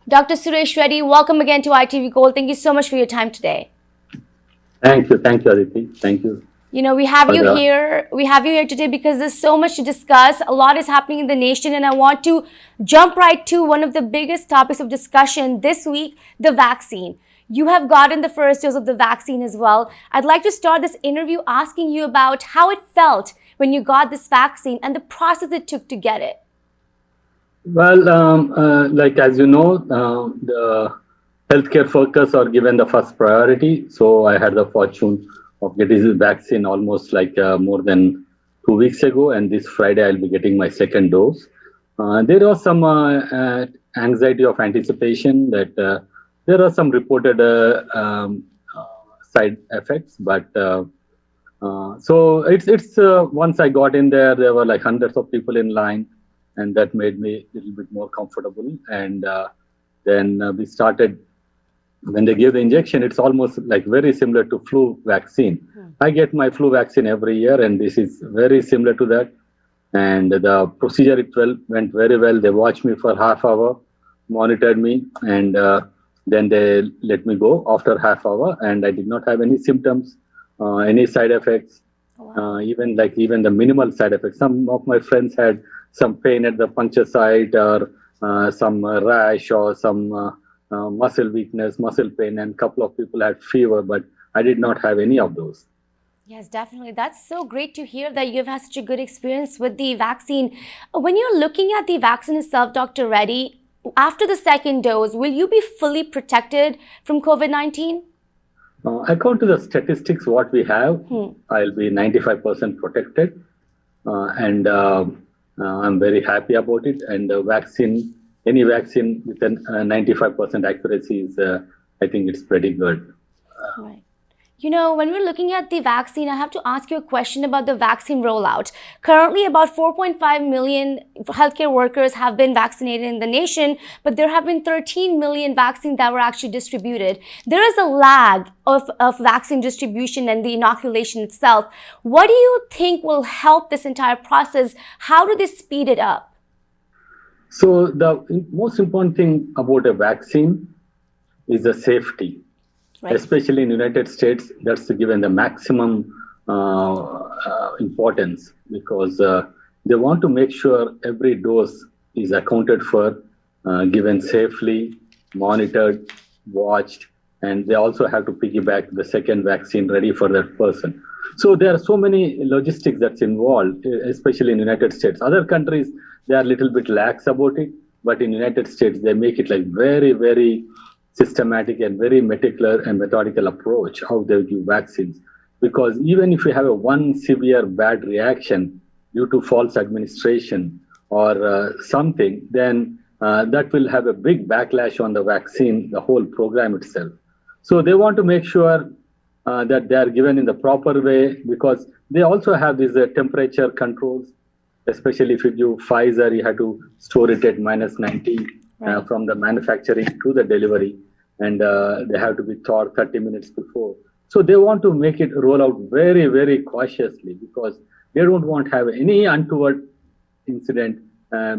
Dr. Suresh Reddy, welcome again to ITV Gold. Thank you so much for your time today. Thank you, Aditi. Thank you. You know, we have you here. We have you here today because there's so much to discuss. A lot is happening in the nation, and I want to jump right to one of the biggest topics of discussion this week: the vaccine. You have gotten the first dose of the vaccine as well. I'd like to start this interview asking you about how it felt when you got this vaccine and the process it took to get it. Well, like as you know, the healthcare workers are given the first priority. So I had the fortune of getting this vaccine almost like more than 2 weeks ago, and this Friday I'll be getting my second dose. There was some anxiety of anticipation that there are some reported side effects, but so it's once I got in there were like hundreds of people in line, and that made me a little bit more comfortable. And then we started. When they give the injection, it's almost like very similar to flu vaccine. I get my flu vaccine every year, and this is very similar to that. And the procedure went very well. They watched me for half hour, monitored me, and then they let me go after half hour. And I did not have any symptoms, any side effects, even the minimal side effects. Some of my friends had some pain at the puncture site, or some rash, or some muscle weakness, muscle pain, and a couple of people had fever, but I did not have any of those. Yes, definitely. That's so great to hear that you've had such a good experience with the vaccine. When you're looking at the vaccine itself, Dr. Reddy, after the second dose, will you be fully protected from COVID-19? According to the statistics, what we have, I'll be 95% protected, and I'm very happy about it. And the vaccine, any vaccine with a 95% accuracy is, I think it's pretty good. Right. You know, when we're looking at the vaccine, I have to ask you a question about the vaccine rollout. Currently, about 4.5 million healthcare workers have been vaccinated in the nation, but there have been 13 million vaccines that were actually distributed. There is a lag of vaccine distribution and the inoculation itself. What do you think will help this entire process? How do they speed it up? So the most important thing about a vaccine is the safety. Right. Especially in the United States, that's given the maximum importance, because they want to make sure every dose is accounted for, given safely, monitored, watched, and they also have to piggyback the second vaccine ready for that person. So there are so many logistics that's involved, especially in the United States. Other countries, they are a little bit lax about it, but in the United States, they make it like very, very systematic and very meticulous and methodical approach how they give vaccines. Because even if you have one severe bad reaction due to false administration or something, then that will have a big backlash on the vaccine, the whole program itself. So they want to make sure that they are given in the proper way, because they also have these temperature controls. Especially if you give Pfizer, you have to store it at -90. Right. From the manufacturing to the delivery, and they have to be thawed 30 minutes before. So they want to make it roll out very, very cautiously, because they don't want to have any untoward incident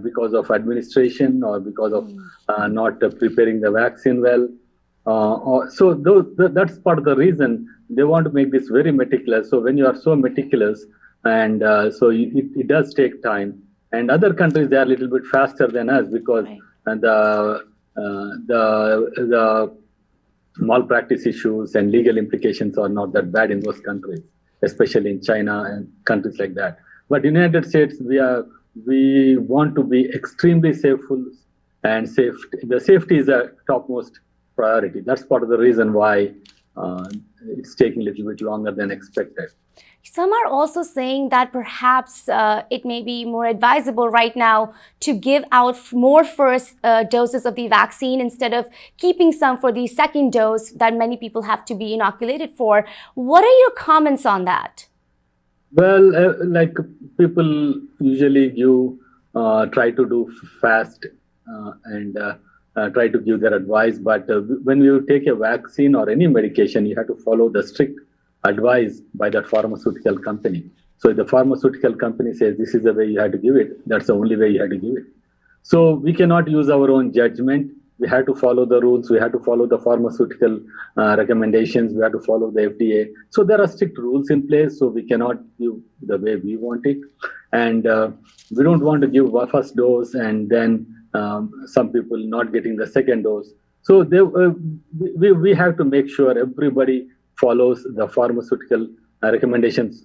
because of administration or because of not preparing the vaccine well. So that's part of the reason they want to make this very meticulous. So when you are so meticulous, and so it does take time. And other countries, they are a little bit faster than us, because the malpractice issues and legal implications are not that bad in those countries, especially in China and countries like that. But in the United States, we want to be extremely safe, and the safety is a topmost priority. That's part of the reason why it's taking a little bit longer than expected. Some are also saying that perhaps it may be more advisable right now to give out more first doses of the vaccine instead of keeping some for the second dose that many people have to be inoculated for. What are your comments on that? Well, like people usually try to do fast and try to give their advice. But when you take a vaccine or any medication, you have to follow the strict advice by that pharmaceutical company. So if the pharmaceutical company says this is the way you have to give it, that's the only way you have to give it. So we cannot use our own judgment we have to follow the rules, we have to follow the pharmaceutical recommendations, we have to follow the FDA. So there are strict rules in place, so we cannot give the way we want it. And we don't want to give a first dose and then some people not getting the second dose. So we have to make sure everybody follows the pharmaceutical recommendations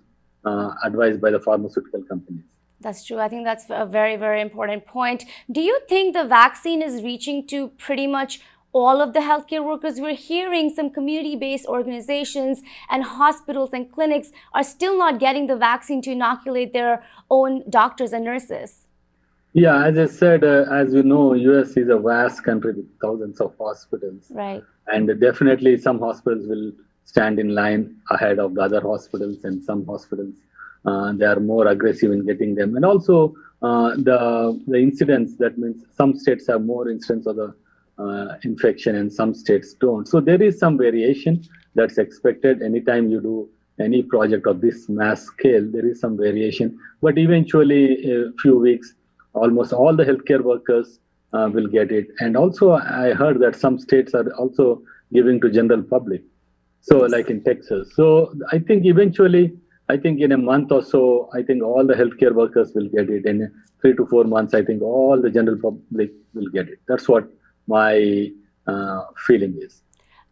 advised by the pharmaceutical companies. That's true. I think that's a very, very important point. Do you think the vaccine is reaching to pretty much all of the healthcare workers? We're hearing some community-based organizations and hospitals and clinics are still not getting the vaccine to inoculate their own doctors and nurses. Yeah, as I said, as you know, US is a vast country with thousands of hospitals. Right. And definitely some hospitals will stand in line ahead of the other hospitals, and some hospitals they are more aggressive in getting them. And also the incidents, that means some states have more incidents of the infection and some states don't. So there is some variation that's expected anytime you do any project of this mass scale. There is some variation, but eventually a few weeks, almost all the healthcare workers will get it. And also I heard that some states are also giving to general public. So like in Texas. So I think eventually, I think in a month or so, I think all the healthcare workers will get it. In 3 to 4 months, I think all the general public will get it. That's what my feeling is.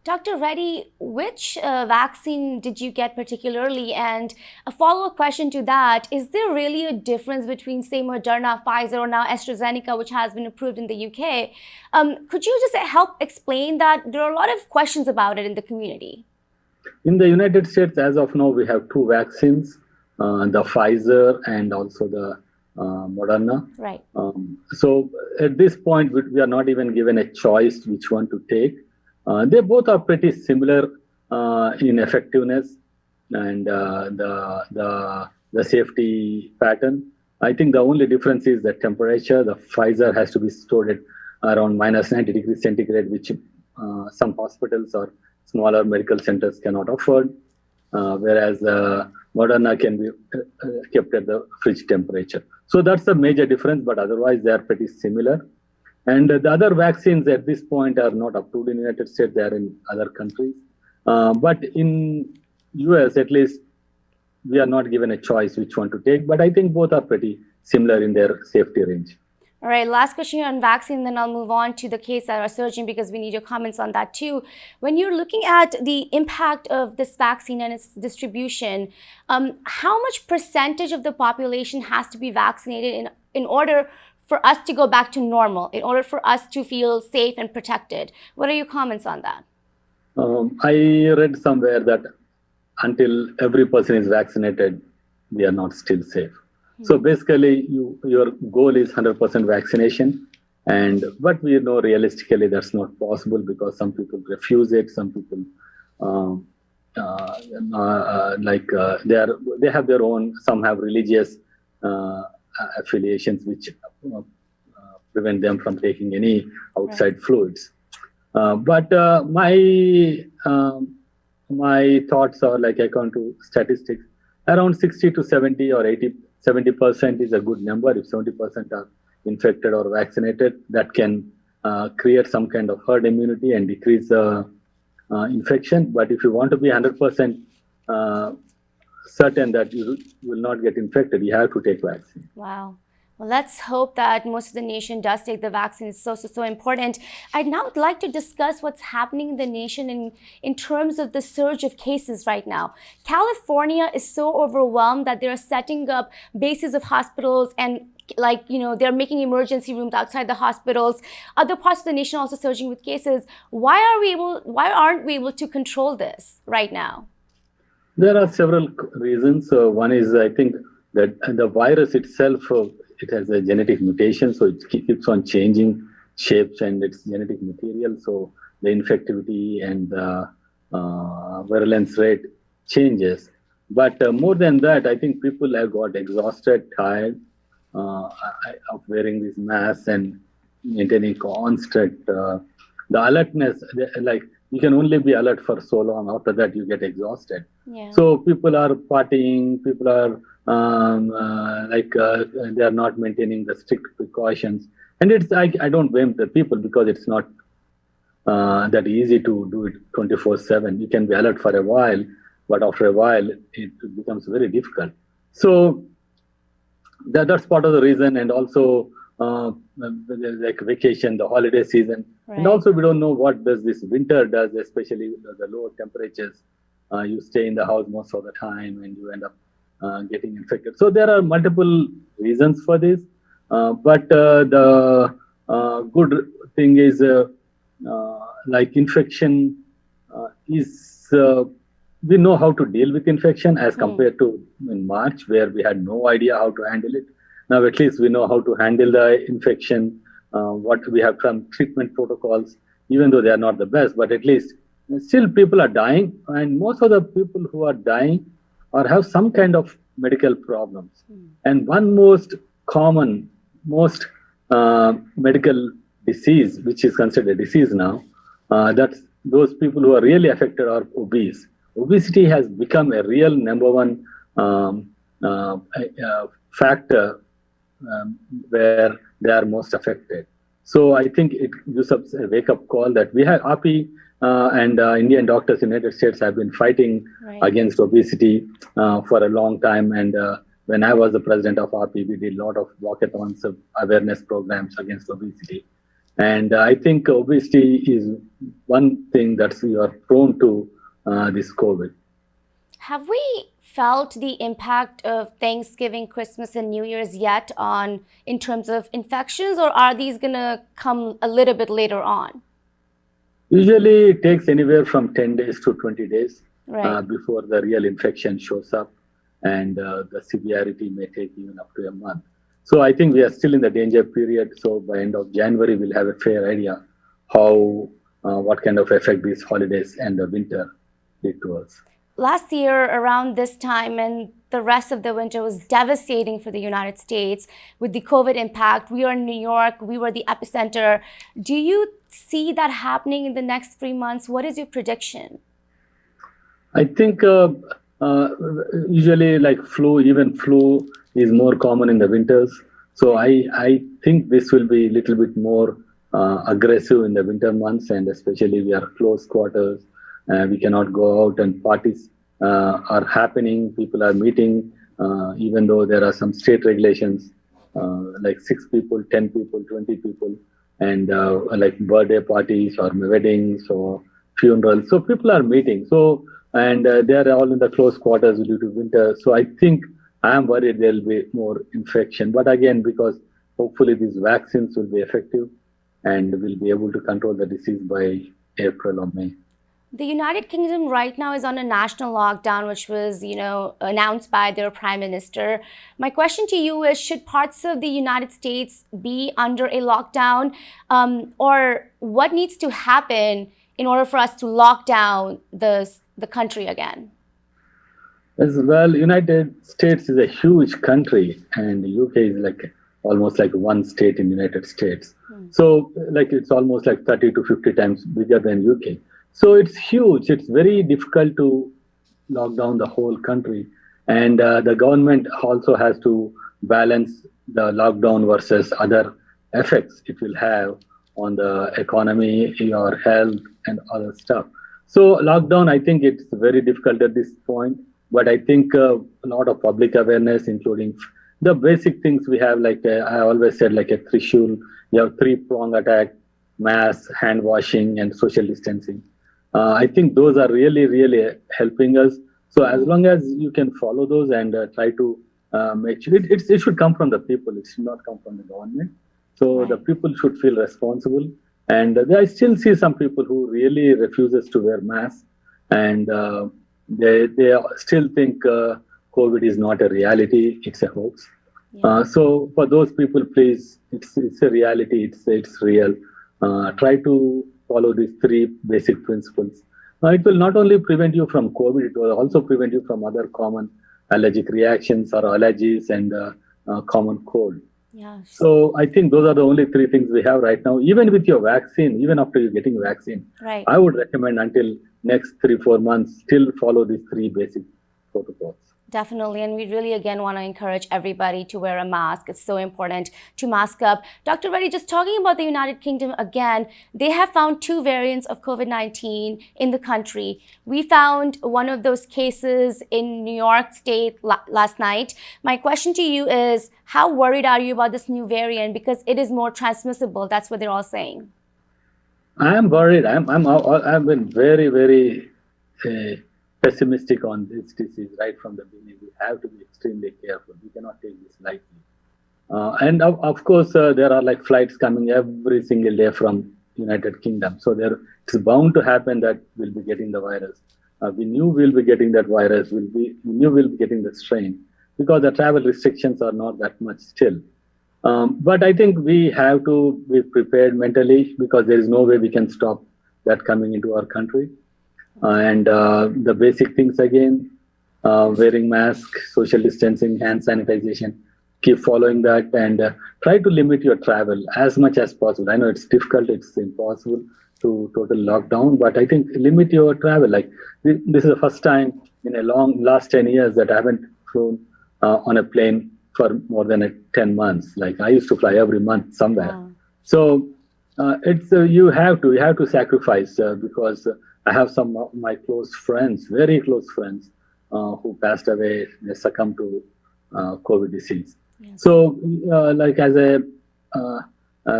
Dr. Reddy, which vaccine did you get particularly? And a follow-up question to that, is there really a difference between, say, Moderna, Pfizer, or now AstraZeneca, which has been approved in the UK? Could you just help explain that? There are a lot of questions about it in the community. In the United States, as of now, we have two vaccines, the Pfizer and also the Moderna. Right. So at this point, we are not even given a choice which one to take. They both are pretty similar in effectiveness and the safety pattern. I think the only difference is the temperature. The Pfizer has to be stored at around minus 90 degrees centigrade, which some hospitals or smaller medical centers cannot afford, whereas Moderna can be kept at the fridge temperature. So that's a major difference, but otherwise they are pretty similar. And the other vaccines at this point are not approved in the United States, they are in other countries. But in US, at least, we are not given a choice which one to take, but I think both are pretty similar in their safety range. All right, last question on vaccine, then I'll move on to the case that are surging because we need your comments on that too. When you're looking at the impact of this vaccine and its distribution, how much percentage of the population has to be vaccinated in order for us to go back to normal, in order for us to feel safe and protected? What are your comments on that? I read somewhere that until every person is vaccinated, we are not still safe. So basically, your goal is 100% vaccination, but we know realistically that's not possible because some people refuse it. Some people they have their own. Some have religious affiliations which prevent them from taking any outside fluids. But my thoughts are like according to statistics, around 60 to 70 or 70% is a good number. If 70% are infected or vaccinated, that can create some kind of herd immunity and decrease the infection. But if you want to be 100% certain that you will not get infected, you have to take vaccine. Wow. Well, let's hope that most of the nation does take the vaccine. It's so important. I'd now like to discuss what's happening in the nation in terms of the surge of cases right now. California is so overwhelmed that they're setting up bases of hospitals and they're making emergency rooms outside the hospitals. Other parts of the nation also surging with cases. Why aren't we able to control this right now? There are several reasons. One is, I think, that the virus itself, it has a genetic mutation, so it keeps on changing shapes and its genetic material. So the infectivity and the virulence rate changes. But more than that, I think people have got exhausted, tired of wearing this mask and maintaining constant the alertness. Like you can only be alert for so long. After that, you get exhausted. Yeah. So people are partying. People are they are not maintaining the strict precautions. And it's I don't blame the people because it's not that easy to do it 24/7. You can be alert for a while, but after a while, it becomes very difficult. So that's part of the reason, and also like vacation, the holiday season, and Right. also we don't know what does this winter does, especially the low temperatures. You stay in the house most of the time, and you end up getting infected. So there are multiple reasons for this, but the good thing is like infection is we know how to deal with infection as compared to in March, where we had no idea how to handle it. Now at least we know how to handle the infection. What we have some treatment protocols, even though they are not the best, but at least still people are dying, and most of the people who are dying or have some kind of medical problems. And one most common, most medical disease, which is considered a disease now, that's those people who are really affected are obese. Obesity has become a real number one factor where they are most affected. So I think it gives us a wake-up call that we have AAPI and Indian Doctors in the United States have been fighting against obesity for a long time. And when I was the president of AAPI, we did a lot of walkathons, awareness programs against obesity. And I think obesity is one thing that we are prone to this COVID. Have we felt the impact of Thanksgiving, Christmas, and New Year's yet on in terms of infections, or are these going to come a little bit later on? Usually it takes anywhere from 10 days to 20 days Right. before the real infection shows up, and the severity may take even up to a month. So I think we are still in the danger period. So by end of January, we'll have a fair idea how what kind of effect these holidays and the winter did to us. Last year, around this time, and the rest of the winter was devastating for the United States with the COVID impact. We are in New York. We were the epicenter. Do you see that happening in the next 3 months? What is your prediction? I think usually like even flu is more common in the winters. So I think this will be a little bit more aggressive in the winter months, and especially we are close quarters. We cannot go out, and parties are happening. People are meeting, even though there are some state regulations, like 6 people, 10 people, 20 people, and like birthday parties or weddings or funerals. So people are meeting. So and they are all in the close quarters due to winter. So I think I am worried there will be more infection. But again, because hopefully these vaccines will be effective and we'll be able to control the disease by April or May. The United Kingdom right now is on a national lockdown, which was, announced by their prime minister. My question to you is, should parts of the United States be under a lockdown? Or what needs to happen in order for us to lock down the country again? As well, United States is a huge country, and the UK is like almost like one state in the United States. So like it's almost like 30 to 50 times bigger than UK. So it's huge. It's very difficult to lock down the whole country. And the government also has to balance the lockdown versus other effects it will have on the economy, your health, and other stuff. So lockdown, I think it's very difficult at this point. But I think a lot of public awareness, including the basic things we have, like I always said, like a Trishul, you have 3-prong attack, mask, hand washing, and social distancing. I think those are really, really helping us. So as long as you can follow those and try to make sure, it should come from the people. It should not come from the government. So the people should feel responsible. And I still see some people who really refuses to wear masks, and they still think COVID is not a reality. It's a hoax. So for those people, please, it's a reality. It's real. Try to follow these 3 basic principles. It will not only prevent you from COVID, it will also prevent you from other common allergic reactions or allergies and common cold. So I think those are the only 3 things we have right now. Even with your vaccine, even after you're getting vaccine, I would recommend until next 3-4 months, still follow these 3 basic protocols. Definitely. And we really, again, want to encourage everybody to wear a mask. It's so important to mask up. Dr. Reddy, just talking about the United Kingdom again, they have found 2 variants of COVID-19 in the country. We found one of those cases in New York State last night. My question to you is, how worried are you about this new variant? Because it is more transmissible. That's what they're all saying. I am worried. I've been very, very pessimistic on this disease right from the beginning. We have to be extremely careful. We cannot take this lightly. And of course, there are like flights coming every single day from United Kingdom. So it's bound to happen that we'll be getting the virus. We knew we'll be getting that virus. We knew we'll be getting the strain because the travel restrictions are not that much still. But I think we have to be prepared mentally because there is no way we can stop that coming into our country. And the basic things again, wearing mask, social distancing, hand sanitization, keep following that and try to limit your travel as much as possible. I know it's difficult, it's impossible to total lockdown, but I think limit your travel. Like this is the first time in a last 10 years that I haven't flown on a plane for more than 10 months. Like I used to fly every month somewhere. Wow. So it's you have to sacrifice because I have some of my close friends, very close friends, who passed away, they succumbed to COVID disease. Yes. So, like as a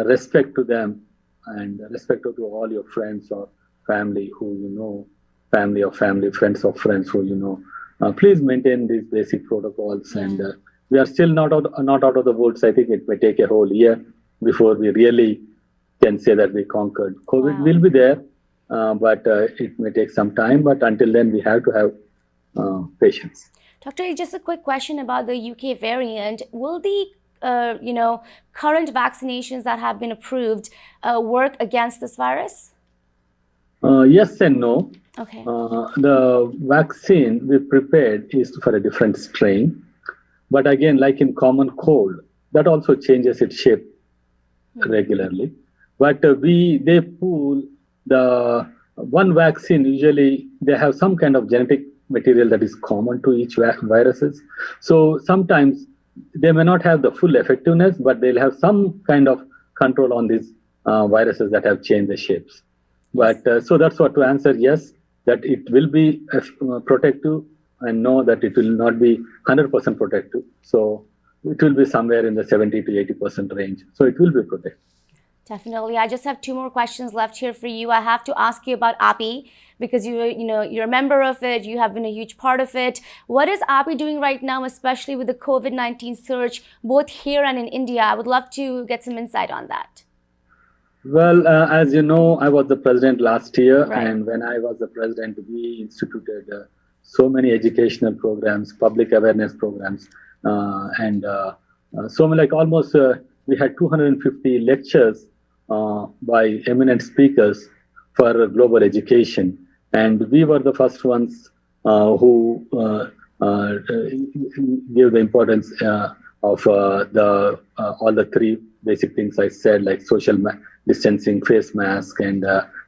respect to them and respect to all your friends or family who you know, family of family, friends of friends who you know, please maintain these basic protocols. Yeah. And we are still not out of the woods. I think it may take a whole year before we really can say that we conquered. COVID wow. will be there. But it may take some time. But until then, we have to have patience. Dr. Just a quick question about the UK variant. Will the current vaccinations that have been approved work against this virus? Yes and no. Okay. The vaccine we prepared is for a different strain. But again, like in common cold, that also changes its shape regularly. But they pool the one vaccine, usually they have some kind of genetic material that is common to each viruses. So sometimes they may not have the full effectiveness, but they'll have some kind of control on these viruses that have changed the shapes. But so that's what to answer, yes, that it will be protective, and no, that it will not be 100% protective. So it will be somewhere in the 70 to 80% range. So it will be protective. Definitely. I just have 2 more questions left here for you. I have to ask you about AAPI because you're a member of it. You have been a huge part of it. What is AAPI doing right now, especially with the COVID-19 surge, both here and in India? I would love to get some insight on that. Well, as you know, I was the president last year. Right. And when I was the president, we instituted so many educational programs, public awareness programs, and so many, like almost we had 250 lectures by eminent speakers for global education. And we were the first ones who gave the importance of all the 3 basic things I said, like social distancing, face mask, and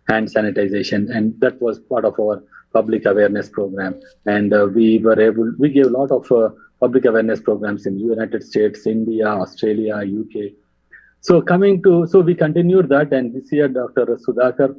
hand sanitization. And that was part of our public awareness program. And we gave a lot of public awareness programs in United States, India, Australia, UK. So we continued that, and this year Dr. Sudhakar,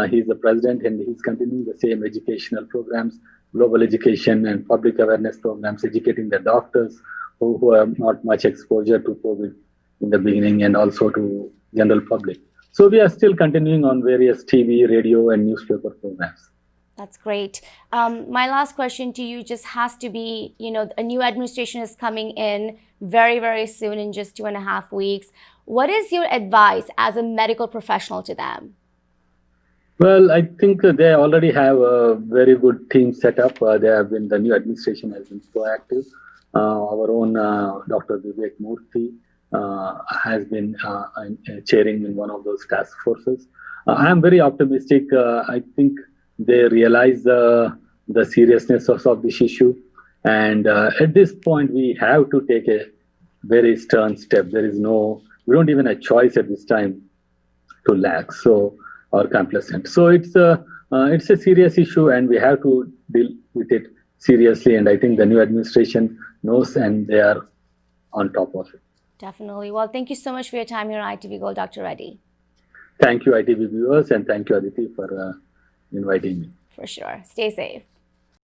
he's the president, and he's continuing the same educational programs, global education and public awareness programs, educating the doctors who have not much exposure to COVID in the beginning, and also to general public. So we are still continuing on various TV, radio, and newspaper programs. That's great. My last question to you just has to be, a new administration is coming in very, very soon, in just 2.5 weeks. What is your advice as a medical professional to them? Well, I think they already have a very good team set up. The new administration has been proactive. Our own Dr. Vivek Murthy has been chairing in one of those task forces. I am very optimistic. I think they realize the seriousness of this issue. And at this point, we have to take a very stern step. We don't even have a choice at this time to lax or complacent. So it's a serious issue, and we have to deal with it seriously, and I think the new administration knows and they are on top of it. Definitely. Well, thank you so much for your time here on ITV Gold, Dr. Reddy. Thank you, ITV viewers, and thank you, Aditi, for inviting me. For sure. Stay safe.